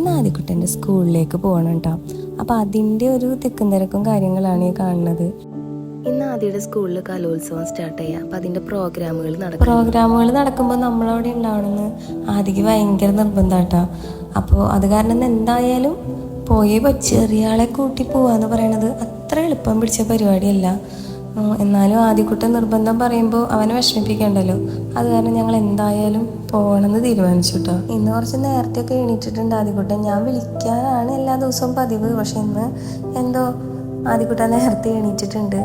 ഇന്ന് ആദ്യക്കുട്ടൻ്റെ സ്കൂളിലേക്ക് പോകണം കേട്ടോ. അപ്പോൾ അതിൻ്റെ ഒരു തിക്കും തിരക്കും കാര്യങ്ങളാണ് ഈ കാണുന്നത്. ഇന്ന് ആദ്യയുടെ സ്കൂളിൽ കലോത്സവം സ്റ്റാർട്ട് ചെയ്യാം. അപ്പം അതിൻ്റെ പ്രോഗ്രാമുകൾ നടക്കുമ്പോൾ നമ്മളവിടെ ഉണ്ടാവണമെന്ന് ആദ്യക്ക് ഭയങ്കര നിർബന്ധം കേട്ടോ. അപ്പോൾ അത് കാരണം എന്തായാലും പോയി ചെറിയ ആളെ കൂട്ടി പോവാന്ന് പറയണത് അത്ര എളുപ്പം പിടിച്ച പരിപാടിയല്ല. എന്നാലും ആദ്യക്കുട്ടൻ നിർബന്ധം പറയുമ്പോൾ അവനെ വിഷമിപ്പിക്കണ്ടല്ലോ. അത് കാരണം ഞങ്ങൾ എന്തായാലും പോകണമെന്ന് തീരുമാനിച്ചു കേട്ടോ. ഇന്ന് കുറച്ച് നേരത്തെയൊക്കെ എണീറ്റിട്ടുണ്ട് ആദ്യക്കുട്ടൻ. ഞാൻ വിളിക്കാനാണ് എല്ലാ ദിവസവും പതിവ്, പക്ഷെ ഇന്ന് എന്തോ ആദ്യക്കുട്ടൻ നേരത്തെ എണീറ്റിട്ടുണ്ട്.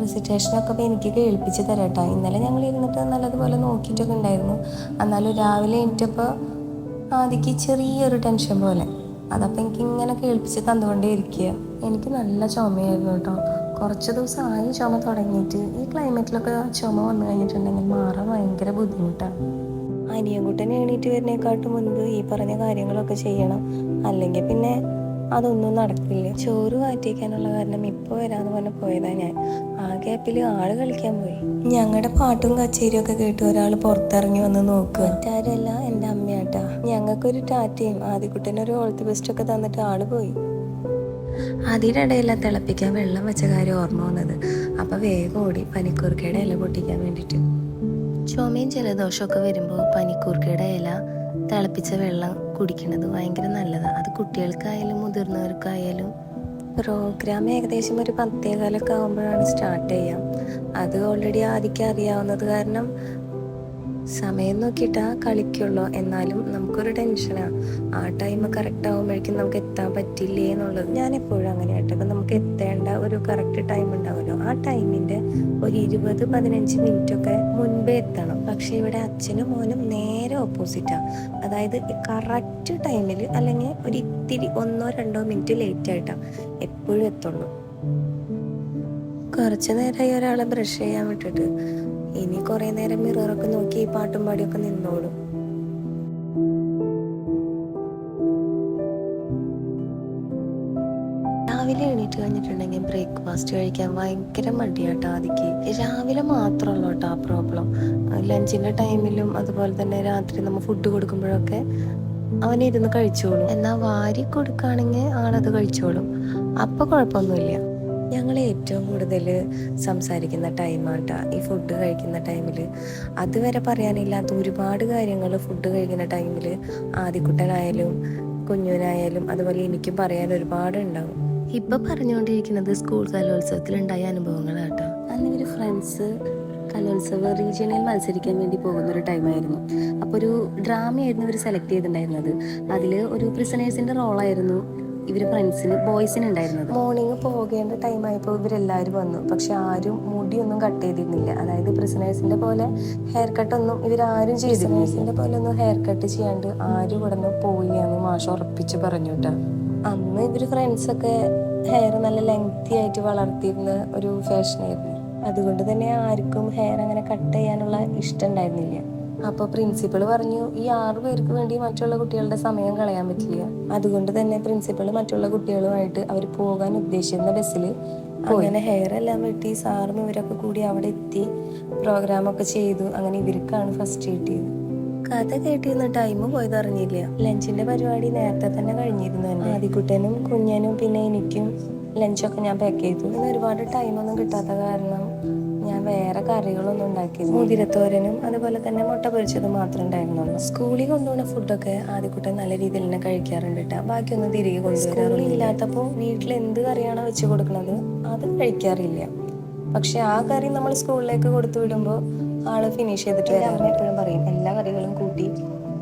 റെസിറ്റേഷനൊക്കെ ഇപ്പോൾ എനിക്ക് കേൾപ്പിച്ച് തരാട്ടോ. ഇന്നലെ ഞങ്ങൾ ഇരുന്നിട്ട് നല്ലതുപോലെ നോക്കിയിട്ടൊക്കെ ഉണ്ടായിരുന്നു. എന്നാലും രാവിലെ എണീറ്റപ്പോൾ ആദ്യക്ക് ചെറിയൊരു ടെൻഷൻ പോലെ. അതപ്പോൾ എനിക്കിങ്ങനെ കേൾപ്പിച്ച് തന്നുകൊണ്ടേ ഇരിക്കുക. എനിക്ക് നല്ല ചുമയായിരുന്നു കേട്ടോ. കുറച്ച് ദിവസമായി ചുമ തുടങ്ങിയിട്ട്. ഈ ക്ലൈമറ്റിലൊക്കെ ചുമ വന്നു കഴിഞ്ഞിട്ടുണ്ടെങ്കിൽ മാറാൻ ഭയങ്കര ബുദ്ധിമുട്ടാണ്. അനിയൻകുട്ടനെ എണീറ്റ് വരുന്നേക്കാട്ടും മുൻപ് ഈ പറഞ്ഞ കാര്യങ്ങളൊക്കെ ചെയ്യണം, അല്ലെങ്കിൽ പിന്നെ അതൊന്നും നടക്കില്ല. ചോറ് മാറ്റിവെക്കാനുള്ള കാരണം ഇപ്പോൾ വരാമെന്ന് പറഞ്ഞ് പോയതാ ഞാൻ. ആ ഗ്യാപ്പിൽ ആള് കളിക്കാൻ പോയി. ഞങ്ങളുടെ പാട്ടും കച്ചേരിയും ഒക്കെ കേട്ട് ഒരാൾ പുറത്തിറങ്ങി വന്ന് നോക്കുക. മറ്റാരുമല്ല, എൻ്റെ അമ്മയാട്ടാ. ഞങ്ങൾക്കൊരു ടാറ്റയും ആദ്യക്കുട്ടനൊരു ഓൾ ദി ബെസ്റ്റ് ഒക്കെ തന്നിട്ട് ആള് പോയി. അതിനിടയില്ല തിളപ്പിക്കാൻ വെള്ളം വെച്ച കാര്യം ഓർമ്മ വന്നത്. അപ്പം വേഗം ഓടി പനിക്കൂർക്കയുടെ ഇല പൊട്ടിക്കാൻ വേണ്ടിയിട്ട്. ചുമയും ജലദോഷമൊക്കെ വരുമ്പോൾ പനിക്കൂർക്കയുടെ ഇല തിളപ്പിച്ച വെള്ളം കുടിക്കുന്നത് ഭയങ്കര നല്ലതാണ്. അത് കുട്ടികൾക്കായാലും മുതിർന്നവർക്കായാലും. പ്രോഗ്രാം ഏകദേശം ഒരു 10:15 ആകുമ്പോഴാണ് സ്റ്റാർട്ട് ചെയ്യാം. അത് ഓൾറെഡി ആദ്യം അറിയാവുന്നത് കാരണം സമയം നോക്കിയിട്ടാ കളിക്കുള്ളൂ. എന്നാലും നമുക്കൊരു ടെൻഷനാണ്, ആ ടൈം കറക്റ്റ് ആകുമ്പോഴേക്കും നമുക്ക് എത്താൻ പറ്റില്ലേ എന്നുള്ളത്. ഞാൻ എപ്പോഴും അങ്ങനെ ആയിട്ട്. ഇപ്പം നമുക്ക് എത്തേണ്ട ഒരു കറക്റ്റ് ടൈം ഉണ്ടാവുമല്ലോ, ആ ടൈമിൻ്റെ ഒരു 20-15 മിനിറ്റൊക്കെ മുൻപേ എത്തണം. പക്ഷേ ഇവിടെ അച്ഛനും മോനും നേരെ ഓപ്പോസിറ്റാണ്. അതായത് കറക്റ്റ് ടൈമിൽ അല്ലെങ്കിൽ ഒരു ഇത്തിരി 1-2 മിനിറ്റ് ലേറ്റ് ആയിട്ടാണ് എപ്പോഴും എത്തുള്ളൂ. കുറച്ച് നേരമായി ഒരാളെ ബ്രഷ് ചെയ്യാൻ വിട്ടിട്ട്. ഇനി കുറേ നേരം മിററൊക്കെ നോക്കി പാട്ടും പാടിയൊക്കെ നിന്നോളും. രാവിലെ എണീറ്റ് കഴിഞ്ഞിട്ടുണ്ടെങ്കിൽ ബ്രേക്ക്ഫാസ്റ്റ് കഴിക്കാൻ ഭയങ്കര മടിയാട്ടോ ആദ്യക്ക്. രാവിലെ മാത്രമല്ലോ കേട്ടോ ആ പ്രോബ്ലം. ലഞ്ചിൻ്റെ ടൈമിലും അതുപോലെ തന്നെ രാത്രി നമ്മൾ ഫുഡ് കൊടുക്കുമ്പോഴൊക്കെ അവനിരുന്ന് കഴിച്ചോളും. എന്നാൽ വാരി കൊടുക്കുകയാണെങ്കിൽ ആളത് കഴിച്ചോളും. അപ്പം കുഴപ്പമൊന്നുമില്ല. ഞങ്ങൾ ഏറ്റവും കൂടുതൽ സംസാരിക്കുന്ന ടൈമാട്ടാ ഈ ഫുഡ് കഴിക്കുന്ന ടൈമിൽ. അതുവരെ പറയാനില്ലാത്ത ഒരുപാട് കാര്യങ്ങൾ ഫുഡ് കഴിക്കുന്ന ടൈമിൽ ആദ്യക്കുട്ടനായാലും കുഞ്ഞുനായാലും അതുപോലെ എനിക്കും പറയാൻ ഒരുപാടുണ്ടാവും. ഇപ്പം പറഞ്ഞുകൊണ്ടിരിക്കുന്നത് സ്കൂൾ കലോത്സവത്തിലുണ്ടായ അനുഭവങ്ങളാട്ടോ. അന്ന് ഒരു ഫ്രണ്ട്സ് കലോത്സവ റീജിയണിൽ മത്സരിക്കാൻ വേണ്ടി പോകുന്നൊരു ടൈമായിരുന്നു. അപ്പോൾ ഒരു ഡ്രാമയായിരുന്നു ഇവർ സെലക്ട് ചെയ്തിട്ടുണ്ടായിരുന്നത്. അതിൽ ഒരു പ്രിസണേഴ്സിൻ്റെ റോളായിരുന്നു ഇവർ ഫ്രണ്ട്സിന് ബോയ്സിന് ഉണ്ടായിരുന്നത്. മോർണിംഗ് പോകേണ്ട ടൈമായപ്പോൾ ഇവരെല്ലാവരും വന്നു. പക്ഷെ ആരും മുടിയൊന്നും കട്ട് ചെയ്തിരുന്നില്ല. അതായത് പ്രിസണേഴ്സിൻ്റെ പോലെ ഹെയർ കട്ടൊന്നും ഇവരാരും പ്രിസണേഴ്സിൻ്റെ പോലെ ഒന്നും ഹെയർ കട്ട് ചെയ്യാണ്ട് ആരും ഇവിടെ നിന്ന് പോയി എന്ന് മാഷ് ഉറപ്പിച്ച് പറഞ്ഞു കേട്ടോ. അന്ന് ഇവർ ഫ്രണ്ട്സൊക്കെ ഹെയർ നല്ല ലെങ്തി ആയിട്ട് വളർത്തിയിരുന്ന ഒരു ഫാഷനായിരുന്നു. അതുകൊണ്ട് തന്നെ ആർക്കും ഹെയർ അങ്ങനെ കട്ട് ചെയ്യാനുള്ള ഇഷ്ടം ഉണ്ടായിരുന്നില്ല. അപ്പോൾ പ്രിൻസിപ്പൾ പറഞ്ഞു, ഈ 6 പേർക്ക് വേണ്ടി മറ്റുള്ള കുട്ടികളുടെ സമയം കളയാൻ പറ്റില്ല. അതുകൊണ്ട് തന്നെ പ്രിൻസിപ്പൾ മറ്റുള്ള കുട്ടികളുമായിട്ട് അവർ പോകാൻ ഉദ്ദേശിക്കുന്ന ബസ്സിൽ അങ്ങനെ ഹെയർ എല്ലാം വെട്ടി സാറും ഇവരൊക്കെ കൂടി അവിടെ എത്തി പ്രോഗ്രാമൊക്കെ ചെയ്തു. അങ്ങനെ ഇവർക്കാണ് ഫസ്റ്റ് കിട്ടിയത്. കഥ കേട്ടിരുന്ന ടൈം പോയത് അറിഞ്ഞില്ല. ലഞ്ചിന്റെ പരിപാടി നേരത്തെ തന്നെ കഴിഞ്ഞിരുന്നു. ആദ്യക്കുട്ടനും കുഞ്ഞനും പിന്നെ എനിക്കും ലഞ്ചൊക്കെ ഞാൻ പാക്ക് ചെയ്തു. ഇന്ന് ഒരുപാട് ടൈമൊന്നും കിട്ടാത്ത കാരണം ഞാൻ വേറെ കറികളൊന്നും ഉണ്ടാക്കിയത്. മുതിരത്തോരനും അതുപോലെ തന്നെ മുട്ട പൊരിച്ചതും മാത്രമേ ഉണ്ടായിരുന്നുള്ളൂ. സ്കൂളിൽ കൊണ്ടുപോകുന്ന ഫുഡൊക്കെ ആദ്യക്കുട്ടൻ നല്ല രീതിയിൽ തന്നെ കഴിക്കാറുണ്ട് കേട്ടോ. ബാക്കിയൊന്നും തിരികെ കൊണ്ടുവരാറില്ലാത്തപ്പോൾ വീട്ടിൽ എന്ത് കറിയാണോ വെച്ച് കൊടുക്കുന്നത് അത് കഴിക്കാറില്ല. പക്ഷെ ആ കറി നമ്മൾ സ്കൂളിലേക്ക് കൊടുത്തു വിടുമ്പോൾ ആള് ഫിനിഷ് ചെയ്തിട്ട് വരാം. എപ്പോഴും പറയും എല്ലാ കറികളും കൂട്ടി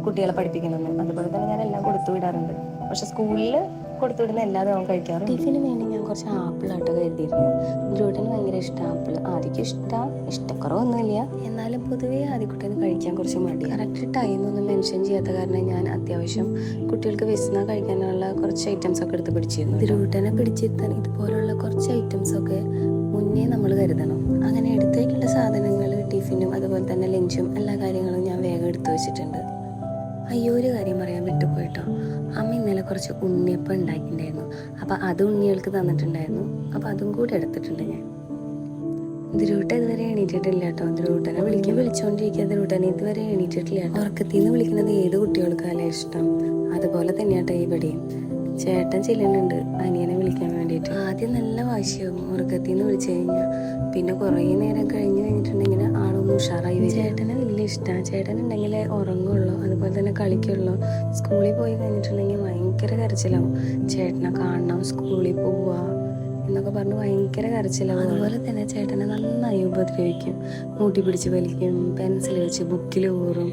കുട്ടികളെ പഠിപ്പിക്കണമെന്ന്. അതുപോലെ തന്നെ ഞാൻ എല്ലാം കൊടുത്തു വിടാറുണ്ട്. പക്ഷെ സ്കൂളിൽ കൊടുത്തുവിടുന്ന എല്ലാതും അവൻ കഴിക്കാറുണ്ട്. ടിഫിന് വേണ്ടി ഞാൻ കുറച്ച് ആപ്പിളാട്ടോ കരുതിയിരുന്നു. ധ്രുവന് ഭയങ്കര ഇഷ്ടമാണ് ആപ്പിൾ. ആദ്യം ഇഷ്ടക്കുറവൊന്നുമില്ല, എന്നാലും പൊതുവേ ആദ്യക്കുട്ടന് കഴിക്കാൻ കുറച്ച് മടി. കറക്റ്റ് ടൈമൊന്നും മെൻഷൻ ചെയ്യാത്ത കാരണം ഞാൻ അത്യാവശ്യം കുട്ടികൾക്ക് വിശന്നാൽ കഴിക്കാനുള്ള കുറച്ച് ഐറ്റംസ് ഒക്കെ എടുത്ത് പിടിച്ചിരുന്നു. ധ്രുവനെ പിടിച്ചിരുത്താൻ ഇതുപോലുള്ള കുറച്ച് ഐറ്റംസൊക്കെ മുന്നേ നമ്മൾ കരുതണം. അങ്ങനെ എടുത്തേക്കുള്ള സാധനങ്ങൾ ടിഫിനും അതുപോലെ തന്നെ ലഞ്ചും എല്ലാ കാര്യങ്ങളും ഞാൻ വേഗം എടുത്തു വെച്ചിട്ടുണ്ട്. അയ്യോ, ഒരു കാര്യം പറയാൻ വിട്ടുപോയിട്ടോ. അമ്മ ഇന്നലെ കുറച്ച് ഉണ്ണിയപ്പം ഉണ്ടാക്കിയിട്ടുണ്ടായിരുന്നു. അപ്പോൾ അത് ഉണ്ണികൾക്ക് തന്നിട്ടുണ്ടായിരുന്നു. അപ്പോൾ അതും കൂടെ എടുത്തിട്ടുണ്ട് ഞാൻ. ധ്രുവട്ട ഇതുവരെ എണീറ്റിട്ടില്ല കേട്ടോ. ധ്രുവട്ടനെ വിളിച്ചുകൊണ്ടിരിക്കുക. ധ്രുവട്ടനെ ഇതുവരെ എണീറ്റിട്ടില്ല. ഉറക്കത്തിൽ നിന്ന് വിളിക്കുന്നത് ഏത് കുട്ടികൾക്കല്ലേ ഇഷ്ടം. അതുപോലെ തന്നെയാട്ടോ ഇവിടെയും. ചേട്ടൻ ചെല്ലുന്നുണ്ട് അനിയനെ വിളിക്കാൻ വേണ്ടിയിട്ട്. ആദ്യം നല്ല വാശിയാവും ഉറക്കത്തിൽ നിന്ന് വിളിച്ചു കഴിഞ്ഞാൽ. പിന്നെ കുറേ നേരം കഴിഞ്ഞിട്ടുണ്ടെങ്കിൽ ആളൊന്ന് ഉഷാറായി വരും. ചേട്ടനെ വലിയ ഇഷ്ടമാണ്. ചേട്ടൻ ഉണ്ടെങ്കിൽ ഉറങ്ങുള്ളൂ, അതുപോലെ തന്നെ കളിക്കുള്ളൂ. സ്കൂളിൽ പോയി കഴിഞ്ഞിട്ടുണ്ടെങ്കിൽ ഭയങ്കര കരച്ചിലാവും. ചേട്ടനെ കാണണം, സ്കൂളിൽ പോവുക എന്നൊക്കെ പറഞ്ഞ് ഭയങ്കര കരച്ചിലാവും. അതുപോലെ തന്നെ ചേട്ടനെ നന്നായി ഉപദ്രവിക്കും. മൂട്ടി പിടിച്ച് വലിക്കും, പെൻസിൽ വെച്ച് ബുക്കിൽ ഊറും.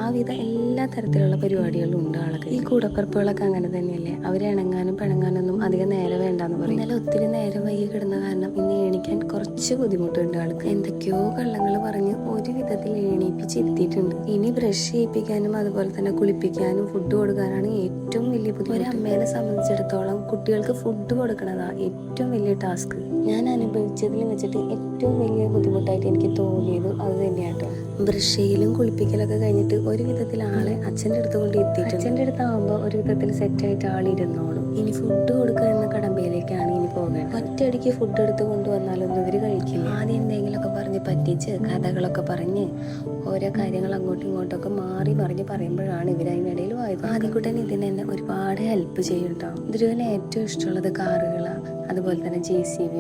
ആവിധ എല്ലാ തരത്തിലുള്ള പരിപാടികളും ഉണ്ട് ആൾക്ക്. ഈ കൂടപ്പിറപ്പുകളൊക്കെ അങ്ങനെ തന്നെയല്ലേ. അവരെ ഇണങ്ങാനും പിണങ്ങാനൊന്നും അധികം നേരം വേണ്ടാന്ന് പറയും. ഇന്നലെ ഒത്തിരി നേരം വൈകി കിടന്ന കാരണം ഇന്ന് എണീക്കാൻ കുറച്ച് ബുദ്ധിമുട്ടുണ്ട് ആൾക്ക്. എന്തൊക്കെയോ കള്ളങ്ങൾ പറഞ്ഞ് ഒരു വിധത്തിൽ എണീപ്പിച്ചിരുത്തിയിട്ടുണ്ട്. ഇനി ബ്രഷ് ചെയ്യിപ്പിക്കാനും അതുപോലെ തന്നെ കുളിപ്പിക്കാനും ഫുഡ് കൊടുക്കാനാണ് ഏറ്റവും വലിയ ബുദ്ധിമുട്ട്. ഒരു അമ്മേനെ സംബന്ധിച്ചിടത്തോളം കുട്ടികൾക്ക് ഫുഡ് കൊടുക്കണതാ ഏറ്റവും വലിയ ടാസ്ക്. ഞാൻ അനുഭവിച്ചതിൽ വെച്ചിട്ട് ഏറ്റവും വലിയ ബുദ്ധിമുട്ടായിട്ട് എനിക്ക് തോന്നിയത് അത് തന്നെയാട്ടോ. ബ്രഷ് ചെയ്യലും കുളിപ്പിക്കലൊക്കെ കഴിഞ്ഞിട്ട് ഒരു വിധത്തിൽ ആളെ അച്ഛൻ്റെ അടുത്ത് കൊണ്ട് എത്തിയിട്ടുണ്ട്. അച്ഛൻ്റെ അടുത്താകുമ്പോൾ ഒരു വിധത്തിൽ സെറ്റായിട്ട് ആളിരുന്നോളും. ഇനി ഫുഡ് കൊടുക്കുക എന്ന കടമ്പയിലേക്കാണ് ഇനി പോകേണ്ടത്. ഒറ്റയടിക്ക് ഫുഡ് എടുത്ത് കൊണ്ടുവന്നാലൊന്നും ഇവർ കഴിക്കില്ല. ആദ്യം എന്തെങ്കിലുമൊക്കെ പറഞ്ഞ് പറ്റിച്ച് കഥകളൊക്കെ പറഞ്ഞ് ഓരോ കാര്യങ്ങൾ അങ്ങോട്ടും ഇങ്ങോട്ടൊക്കെ മാറി മറിഞ്ഞ് പറയുമ്പോഴാണ് ഇവർ അതിനിടയിൽ വായത്. ആദ്യക്കുട്ടൻ ഇതിന് തന്നെ ഒരുപാട് ഹെൽപ്പ് ചെയ്യും കേട്ടോ. ധ്രുവന് ഏറ്റവും ഇഷ്ടമുള്ളത് കാറുകളാണ്, അതുപോലെ തന്നെ JCB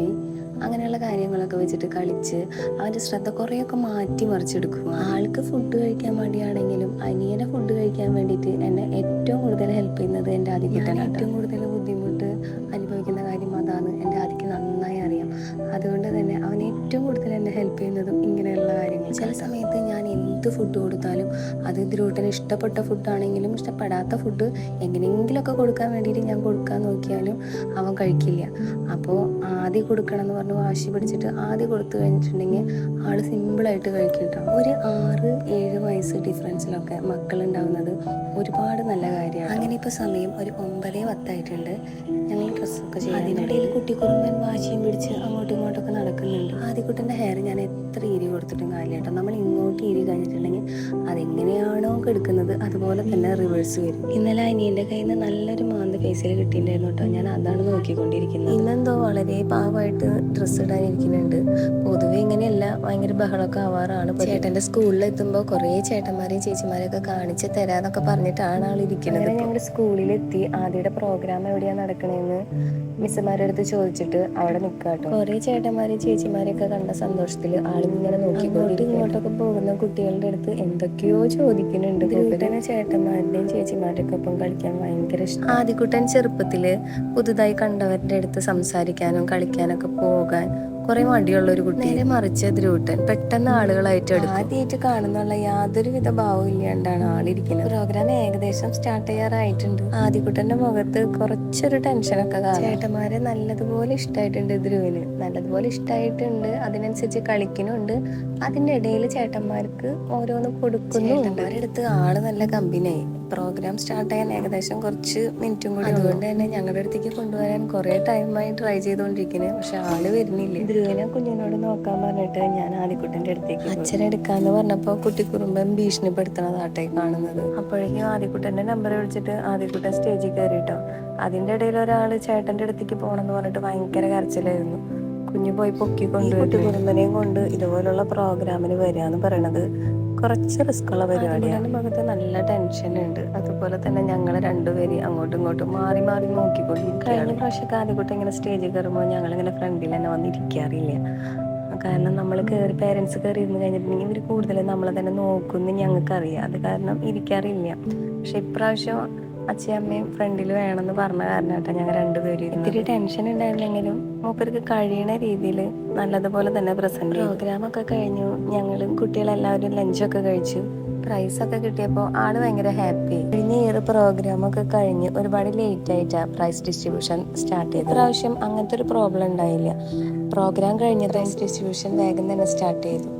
അങ്ങനെയുള്ള കാര്യങ്ങളൊക്കെ വെച്ചിട്ട് കളിച്ച് അവൻ്റെ ശ്രദ്ധ കുറേയൊക്കെ മാറ്റി മറിച്ചെടുക്കും. ആൾക്ക് ഫുഡ് കഴിക്കാൻ വേണ്ടിയാണെങ്കിലും അനിയനെ ഫുഡ് കഴിക്കാൻ വേണ്ടിയിട്ട് എന്നെ ഏറ്റവും കൂടുതൽ ഹെൽപ്പ് ചെയ്യുന്നത് എൻ്റെ ആദ്യക്കുട്ടനാണ്. ഏറ്റവും കൂടുതൽ ബുദ്ധിമുട്ട് അനുഭവിക്കുന്ന കാര്യം അതാണ്. എൻ്റെ ആദ്യക്ക് നന്നായി അറിയാം. അതുകൊണ്ട് തന്നെ അവൻ ഏറ്റവും കൂടുതൽ എന്നെ ഹെൽപ്പ് ചെയ്യുന്നതും ഇങ്ങനെയുള്ള കാര്യങ്ങൾ. ചില സമയത്ത് ഞാൻ എന്ത് ഫുഡ് കൊടുത്താലും അത് ധ്രുവട്ടന് ഇഷ്ടപ്പെട്ട ഫുഡാണെങ്കിലും ഇഷ്ടപ്പെടാത്ത ഫുഡ് എങ്ങനെയെങ്കിലുമൊക്കെ കൊടുക്കാൻ വേണ്ടിയിട്ട് ഞാൻ കൊടുക്കാൻ നോക്കിയാലും അവൻ കഴിക്കില്ല. അപ്പോൾ ആദ്യം കൊടുക്കണം എന്ന് പറഞ്ഞ് വാശി പിടിച്ചിട്ട് ആദ്യം കൊടുത്തു കഴിഞ്ഞിട്ടുണ്ടെങ്കിൽ ആൾ സിമ്പിളായിട്ട് കഴിക്കും കേട്ടോ. ഒരു 6-7 വയസ്സ് ഡിഫറൻസിലൊക്കെ മക്കളുണ്ടാവുന്നത് ഒരുപാട് നല്ല കാര്യമാണ്. അങ്ങനെ ഇപ്പോൾ സമയം ഒരു 9:10 ഞങ്ങൾ ഡ്രസ്സൊക്കെ ചെയ്യും. അതിനിടയിൽ കുട്ടിക്കുറുമ്പൻ വാശിയും പിടിച്ച് അങ്ങോട്ടും ഇങ്ങോട്ടൊക്കെ നടക്കുന്നുണ്ട്. ആദ്യക്കുട്ടൻ്റെ ഹെയർ ഞാൻ എത്ര ഈരി കൊടുത്തിട്ടും കാര്യമില്ല കേട്ടോ. നമ്മൾ ഇങ്ങോട്ട് ഈരി കഴിഞ്ഞിട്ടുണ്ടെങ്കിൽ അതെങ്ങനെയാണോ കെടുക്കുന്നത് അതുപോലെ തന്നെ റിവേഴ്സ് വരും. ഇന്നലെ അനിയൻ്റെ കയ്യിൽ നിന്ന് നല്ലൊരു മാന്ത് ഫേസിൽ കിട്ടിയിട്ടുണ്ടായിരുന്നു കേട്ടോ. ഞാൻ അതാണ് നോക്കിക്കൊണ്ടിരിക്കുന്നത്. ഇന്നെന്തോ വളരെ പാവമായിട്ട് ഡ്രസ്സ് ഇടാനിരിക്കുന്നുണ്ട്. പൊതുവെ ഇങ്ങനെയല്ല, ഭയങ്കര ബഹളമൊക്കെ ആവാറാണ്. ചേട്ടൻ്റെ സ്കൂളിൽ എത്തുമ്പോൾ കുറേ ചേട്ടന്മാരെയും ചേച്ചിമാരെയൊക്കെ കാണിച്ച് തരാന്നൊക്കെ പറഞ്ഞിട്ടാണ് ആളിരിക്കുന്നത്. അങ്ങനെ ഞങ്ങൾ സ്കൂളിലെത്തി. ആദ്യയുടെ പ്രോഗ്രാം എവിടെയാണ് നടക്കണേന്ന് മിസ്സുമാരുടെ അടുത്ത് ചോദിച്ചിട്ട് അവിടെ നിൽക്കാട്ടോ. കുറേ ചേട്ടന്മാരെയും ചേച്ചിമാരെയൊക്കെ കണ്ട സന്തോഷത്തിൽ ആളിങ്ങനെ നോക്കിക്കൊണ്ടിരിക്കും. ഇങ്ങോട്ടൊക്കെ പോകുന്ന കുട്ടികളുടെ അടുത്ത് എന്തൊക്കെയോ ചോദിക്കുന്നുണ്ട്. ധ്രുവട്ടന് ചേട്ടന്മാരുടെയും ചേച്ചിമാരുടെയൊക്കെ ഒപ്പം കളിക്കാൻ ഭയങ്കര ഇഷ്ടം. ആദ്യക്കുട്ടൻ ചെറുപ്പത്തിൽ പുതുതായി കണ്ടവരുടെ അടുത്ത് സംസാരിക്കാനും കളിക്കാനൊക്കെ പോകാൻ കുറെ മടിയുള്ളൊരു കുട്ടി. നേരെ മറിച്ച് ധ്രുവട്ടൻ പെട്ടെന്ന് ആളുകളായിട്ട് എടുക്കും. ആദ്യമായിട്ട് കാണുന്നുള്ള യാതൊരുവിധ ഭാവവും ഇല്ലാണ്ടാണ് ആളിരിക്കുന്നത്. പ്രോഗ്രാം ഏകദേശം സ്റ്റാർട്ട് ചെയ്യാറായിട്ടുണ്ട്. ആദ്യക്കുട്ടന്റെ മുഖത്ത് കുറച്ചൊരു ടെൻഷനൊക്കെ കാണാം. ചേട്ടന്മാരെ നല്ലതുപോലെ ഇഷ്ടമായിട്ടുണ്ട് ധ്രുവന്, നല്ലതുപോലെ ഇഷ്ടമായിട്ടുണ്ട്. അതിനനുസരിച്ച് കളിക്കുന്നുണ്ട്. അതിൻ്റെ ഇടയിൽ ചേട്ടന്മാർക്ക് ഓരോന്ന് കൊടുക്കുന്നു. ചേട്ടന്മാരുടെ അടുത്ത് ആള് നല്ല കമ്പനിയായി. പ്രോഗ്രാം സ്റ്റാർട്ട് ചെയ്യാൻ ഏകദേശം കുറച്ച് മിനിറ്റും കൂടി. അതുകൊണ്ട് തന്നെ ഞങ്ങളുടെ അടുത്തേക്ക് കൊണ്ടുവരാൻ കുറേ ടൈമായി ട്രൈ ചെയ്തുകൊണ്ടിരിക്കുന്നത്. പക്ഷെ ആള് വരുന്നില്ല. ധ്രുവനെ കുഞ്ഞിനോട് നോക്കാൻ പറഞ്ഞിട്ട് ഞാൻ ആദ്യക്കുട്ടൻ്റെ അടുത്തേക്ക് അച്ഛനെടുക്കാന്ന് പറഞ്ഞപ്പോൾ കുട്ടിക്കുറുമ്പൻ ഭീഷണിപ്പെടുത്തണതാട്ടെ കാണുന്നത്. അപ്പോഴേക്കും ആദ്യക്കുട്ടൻ്റെ നമ്പർ വിളിച്ചിട്ട് ആദ്യക്കുട്ടൻ സ്റ്റേജിൽ കയറിയിട്ടോ. അതിൻ്റെ ഇടയിൽ ഒരാൾ ചേട്ടൻ്റെ അടുത്തേക്ക് പോകണമെന്ന് പറഞ്ഞിട്ട് ഭയങ്കര കരച്ചിലായിരുന്നു. കുഞ്ഞു പോയി പൊക്കിക്കൊണ്ട് കുട്ടിക്കുറുമ്പനെയും കൊണ്ട് ഇതുപോലുള്ള പ്രോഗ്രാമിന് വരികയെന്ന് പറയണത് കുറച്ച് റിസ്ക് ഉള്ള പരിപാടിയാണ്. മുഖത്ത് നല്ല ടെൻഷൻ ഉണ്ട്. അതുപോലെ തന്നെ ഞങ്ങൾ രണ്ടുപേരും അങ്ങോട്ടും ഇങ്ങോട്ടും മാറി മാറി നോക്കിക്കൊണ്ടിരിക്കും. കഴിഞ്ഞ പ്രാവശ്യമൊക്കെ ആദ്യക്കുട്ടൻ ഇങ്ങനെ സ്റ്റേജിൽ കയറുമ്പോൾ ഞങ്ങളിങ്ങനെ ഫ്രണ്ടിൽ തന്നെ വന്നിരിക്കാറില്ല. കാരണം നമ്മൾ കയറി പേരൻസ് കയറി ഇരുന്ന് കഴിഞ്ഞിട്ടുണ്ടെങ്കിൽ ഇവർ കൂടുതലും നമ്മളെ തന്നെ നോക്കുമെന്ന് ഞങ്ങൾക്കറിയാം. അത് കാരണം ഇരിക്കാറില്ല. പക്ഷെ ഇപ്രാവശ്യം അച്ഛയും അമ്മയും ഫ്രണ്ടിൽ വേണമെന്ന് പറഞ്ഞ കാരണമായിട്ടാ ഞങ്ങൾ രണ്ടുപേരും ഇത്തിരി ടെൻഷൻ ഉണ്ടായിരുന്നെങ്കിലും മൂപ്പർക്ക് കഴിയണ രീതിയിൽ നല്ലതുപോലെ തന്നെ പ്രസന്റ്. പ്രോഗ്രാമൊക്കെ കഴിഞ്ഞു. ഞങ്ങളും കുട്ടികളെല്ലാവരും ലഞ്ചൊക്കെ കഴിച്ചു. പ്രൈസൊക്കെ കിട്ടിയപ്പോൾ ആള് ഭയങ്കര ഹാപ്പി. കഴിഞ്ഞ ഇയർ പ്രോഗ്രാമൊക്കെ കഴിഞ്ഞ് ഒരുപാട് ലേറ്റ് ആയിട്ടാണ് പ്രൈസ് ഡിസ്ട്രിബ്യൂഷൻ സ്റ്റാർട്ട് ചെയ്തത്. ഇപ്രാവശ്യം അങ്ങനത്തെ ഒരു പ്രോബ്ലം ഉണ്ടായില്ല. പ്രോഗ്രാം കഴിഞ്ഞത് പ്രൈസ് ഡിസ്ട്രിബ്യൂഷൻ വേഗം തന്നെ സ്റ്റാർട്ട് ചെയ്തു.